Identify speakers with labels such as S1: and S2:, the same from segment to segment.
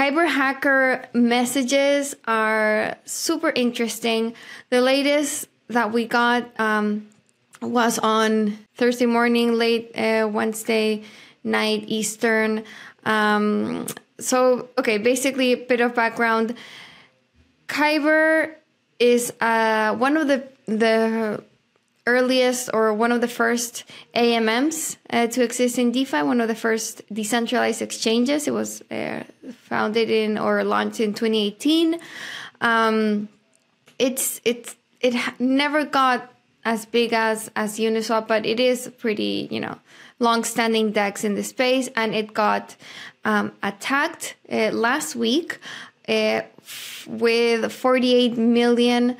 S1: Kyber hacker messages are super interesting. The latest that we got was on Thursday morning, late Wednesday night Eastern. Basically a bit of background. Kyber is one of the earliest or one of the first AMMs to exist in DeFi, one of the first decentralized exchanges. It was founded in or launched in 2018. It never got as big as Uniswap, but it is pretty, long-standing DEX in the space, and it got attacked last week with 48 million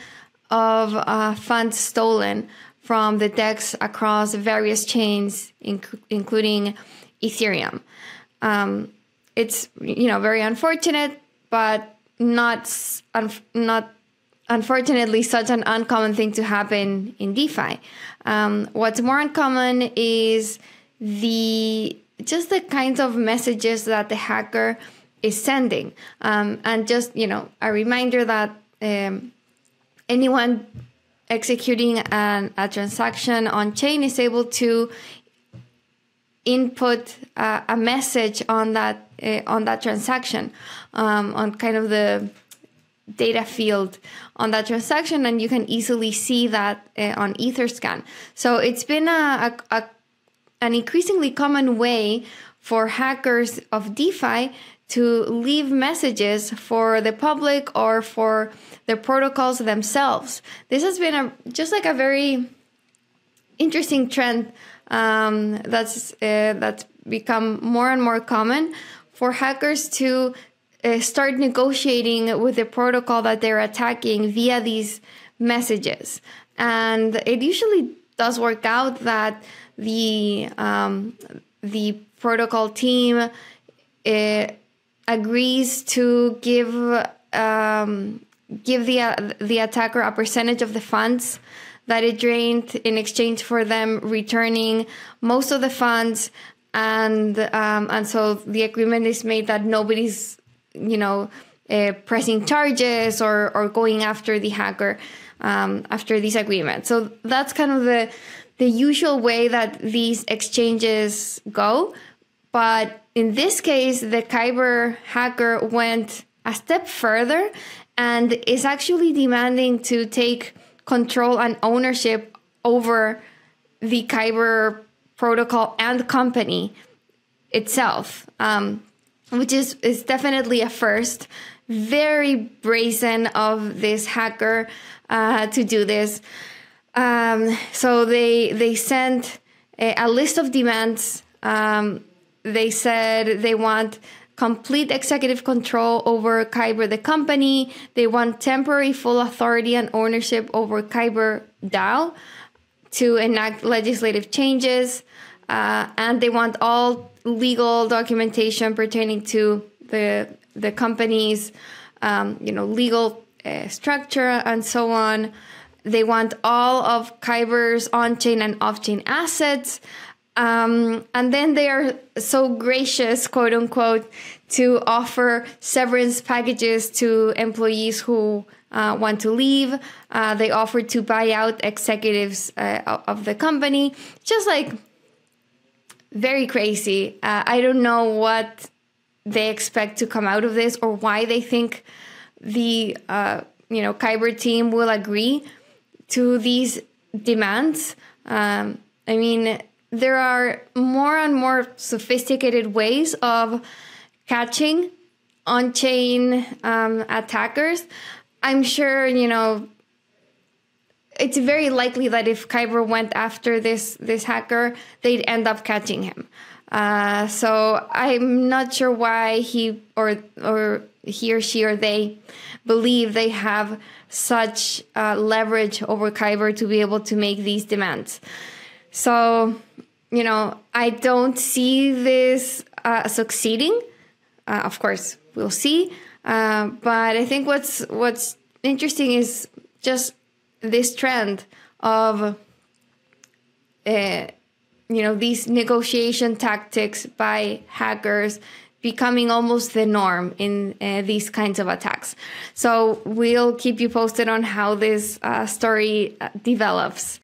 S1: of funds stolen from the DEX across various chains, including Ethereum. It's very unfortunate, but not unfortunately such an uncommon thing to happen in DeFi. What's more uncommon is the kinds of messages that the hacker is sending, and just a reminder that anyone executing a transaction on chain is able to input a message on that transaction, on kind of the data field on that transaction, and you can easily see that on Etherscan. So it's been an increasingly common way for hackers of DeFi to leave messages for the public or for the protocols themselves. This has been a very interesting trend that's become more and more common for hackers to start negotiating with the protocol that they're attacking via these messages. And it usually does work out that the protocol team agrees to give the attacker a percentage of the funds that it drained in exchange for them returning most of the funds, and so the agreement is made that nobody's pressing charges or going after the hacker after this agreement. So that's kind of the usual way that these exchanges go. But in this case, the Kyber hacker went a step further and is actually demanding to take control and ownership over the Kyber protocol and company itself, which is definitely a first. Very brazen of this hacker to do this. So they sent a list of demands. They said they want complete executive control over Kyber, the company. They want temporary full authority and ownership over Kyber DAO to enact legislative changes. And they want all legal documentation pertaining to the company's, legal structure and so on. They want all of Kyber's on-chain and off-chain assets. And then they are so gracious, quote unquote, to offer severance packages to employees who want to leave. They offer to buy out executives of the company. Just very crazy. I don't know what they expect to come out of this or why they think the Kyber team will agree to these demands. There are more and more sophisticated ways of catching on-chain attackers. I'm sure, it's very likely that if Kyber went after this hacker, they'd end up catching him. So I'm not sure why he or she or they believe they have such leverage over Kyber to be able to make these demands. So, I don't see this succeeding. Of course, we'll see. But I think what's interesting is just this trend of, these negotiation tactics by hackers becoming almost the norm in these kinds of attacks. So we'll keep you posted on how this story develops.